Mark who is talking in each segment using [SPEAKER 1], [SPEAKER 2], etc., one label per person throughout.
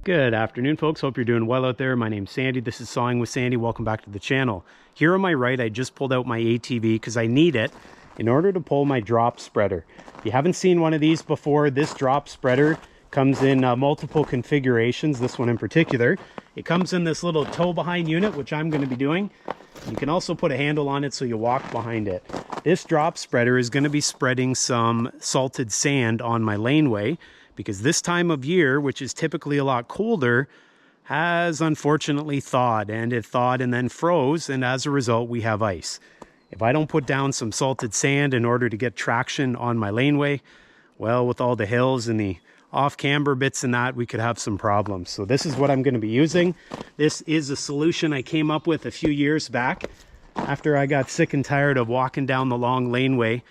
[SPEAKER 1] Good afternoon, folks. Hope you're doing well out there. My name's Sandy. This is Sawing with Sandy. Welcome back to the channel. Here on my right, I just pulled out my ATV because I need it in order to pull my drop spreader. If you haven't seen one of these before, this drop spreader comes in multiple configurations. This one in particular, it comes in this little tow behind unit, which I'm going to be doing. You can also put a handle on it so you walk behind it. This drop spreader is going to be spreading some salted sand on my laneway, because this time of year, which is typically a lot colder, has unfortunately thawed, and it thawed and then froze, and as a result we have ice. If I don't put down some salted sand in order to get traction on my laneway, well, with all the hills and the off-camber bits and that, we could have some problems. So this is what I'm going to be using. This is a solution I came up with a few years back after I got sick and tired of walking down the long laneway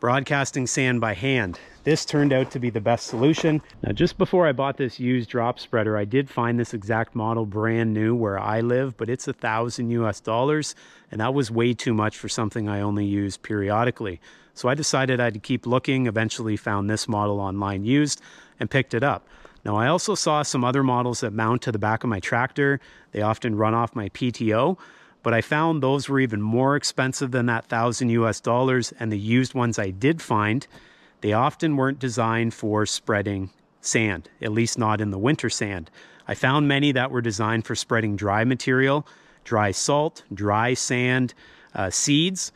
[SPEAKER 1] broadcasting sand by hand. This turned out to be the best solution. Now, just before I bought this used drop spreader, I did find this exact model brand new where I live, but it's $1,000 US, and that was way too much for something I only use periodically. So I decided I'd keep looking, eventually found this model online used and picked it up. Now, I also saw some other models that mount to the back of my tractor. They often run off my PTO, but I found those were even more expensive than that $1,000 US, and the used ones I did find, they often weren't designed for spreading sand, at least not in the winter sand. I found many that were designed for spreading dry material, dry salt, dry sand, seeds,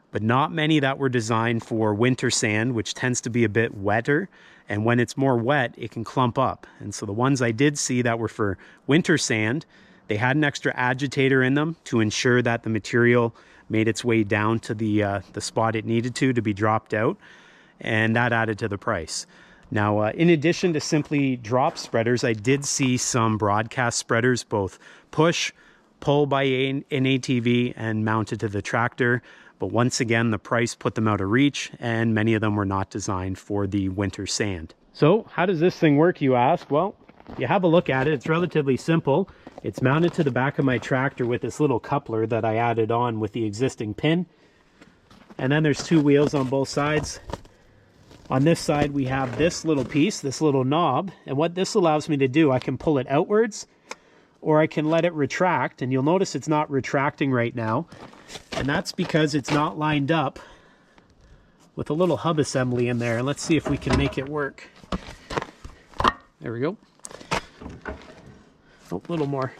[SPEAKER 1] but not many that were designed for winter sand, which tends to be a bit wetter. And when it's more wet, it can clump up. And so the ones I did see that were for winter sand, they had an extra agitator in them to ensure that the material made its way down to the spot it needed to be dropped out, and that added to the price. Now, in addition to simply drop spreaders, I did see some broadcast spreaders, both push, pull by an ATV, and mounted to the tractor. But once again, the price put them out of reach, and many of them were not designed for the winter sand. So how does this thing work, you ask? Well, you have a look at it. It's relatively simple. It's mounted to the back of my tractor with this little coupler that I added on with the existing pin. And then there's two wheels on both sides. On this side, we have this little piece, this little knob. And what this allows me to do, I can pull it outwards, or I can let it retract. And you'll notice it's not retracting right now. And that's because it's not lined up with a little hub assembly in there. Let's see if we can make it work. There we go. Oh, a little more.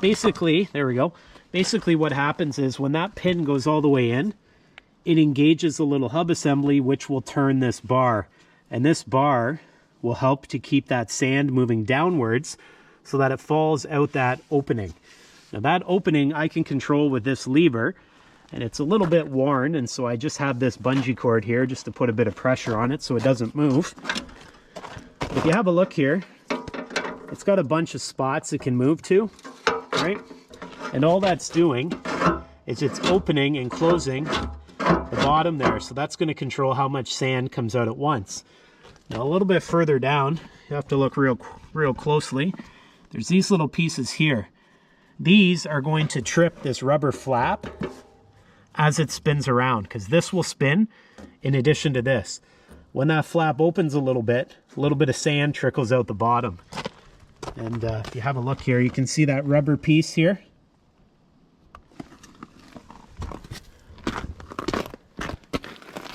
[SPEAKER 1] Basically, there we go. Basically what happens is when that pin goes all the way in, it engages the little hub assembly, which will turn this bar. And this bar will help to keep that sand moving downwards so that it falls out that opening. Now that opening I can control with this lever, and it's a little bit worn, and so I just have this bungee cord here just to put a bit of pressure on it so it doesn't move. If you have a look here, it's got a bunch of spots it can move to, right? And all that's doing is it's opening and closing the bottom there. So that's going to control how much sand comes out at once. Now a little bit further down, you have to look real closely. There's these little pieces here. These are going to trip this rubber flap as it spins around, because this will spin in addition to this. When that flap opens a little bit of sand trickles out the bottom. And if you have a look here, you can see that rubber piece here.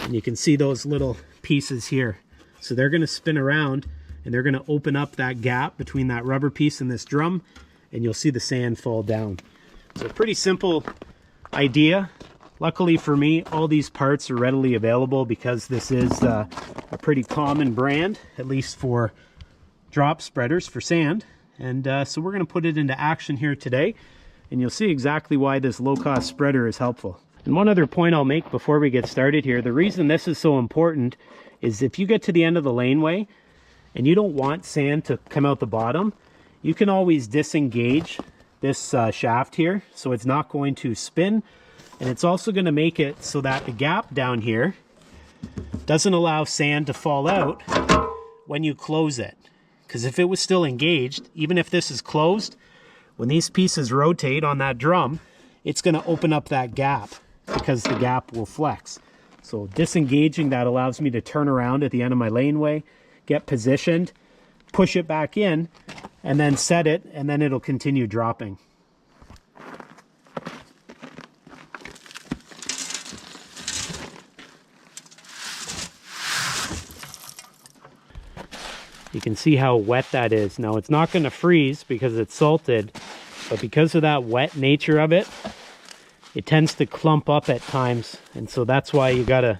[SPEAKER 1] And you can see those little pieces here. So they're going to spin around, and they're going to open up that gap between that rubber piece and this drum, and you'll see the sand fall down. So a pretty simple idea. Luckily for me, all these parts are readily available because this is a pretty common brand, at least for drop spreaders for sand. And so we're going to put it into action here today, and you'll see exactly why this low-cost spreader is helpful. And one other point I'll make before we get started here, the reason this is so important is if you get to the end of the laneway and you don't want sand to come out the bottom, you can always disengage this shaft here so it's not going to spin. And it's also going to make it so that the gap down here doesn't allow sand to fall out when you close it. Because if it was still engaged, even if this is closed, when these pieces rotate on that drum, it's going to open up that gap because the gap will flex. So disengaging that allows me to turn around at the end of my laneway, get positioned, push it back in, and then set it, and then it'll continue dropping. You can see how wet that is. Now it's not going to freeze because it's salted, but because of that wet nature of it, it tends to clump up at times. And so that's why you got to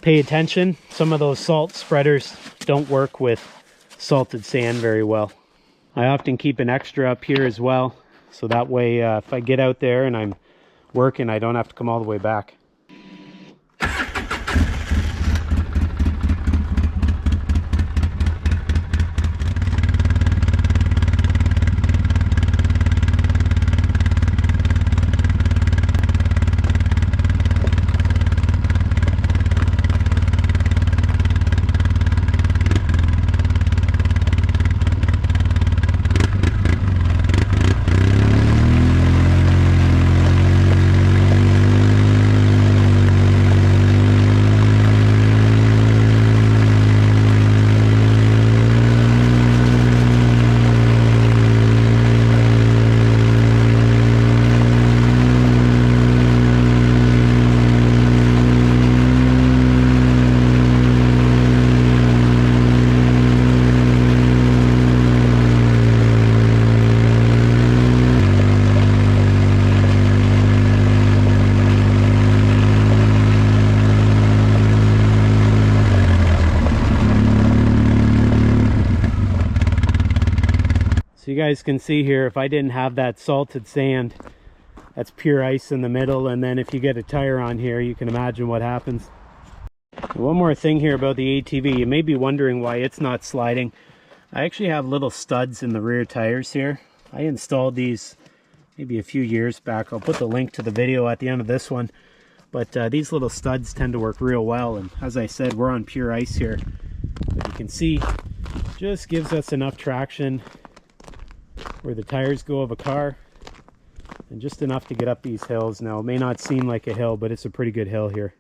[SPEAKER 1] pay attention. Some of those salt spreaders don't work with salted sand very well. I often keep an extra up here as well. So that way if I get out there and I'm working, I don't have to come all the way back. So you guys can see here, if I didn't have that salted sand, that's pure ice in the middle, and then if you get a tire on here, you can imagine what happens. One more thing here about the ATV, you may be wondering why it's not sliding. I actually have little studs in the rear tires here. I installed these maybe a few years back. I'll put the link to the video at the end of this one. But these little studs tend to work real well, and as I said, we're on pure ice here. But you can see, just gives us enough traction where the tires go of a car, and just enough to get up these hills. Now it may not seem like a hill, but it's a pretty good hill here.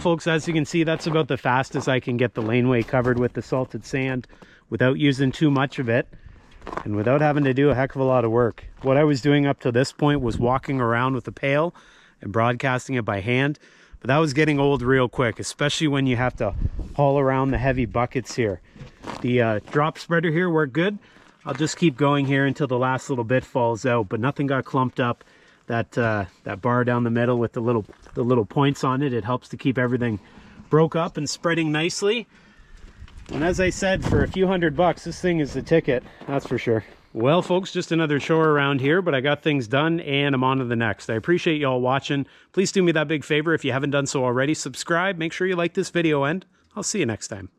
[SPEAKER 1] Folks, as you can see, that's about the fastest I can get the laneway covered with the salted sand without using too much of it and without having to do a heck of a lot of work. What I was doing up to this point was walking around with a pail and broadcasting it by hand, but that was getting old real quick, especially when you have to haul around the heavy buckets here. The drop spreader here worked good. I'll just keep going here until the last little bit falls out, but nothing got clumped up. That bar down the middle with the little points on it, it helps to keep everything broke up and spreading nicely. And as I said, for a few $100, this thing is the ticket, that's for sure. Well, folks, just another chore around here, but I got things done and I'm on to the next. I appreciate y'all watching. Please do me that big favor if you haven't done so already. Subscribe, make sure you like this video, and I'll see you next time.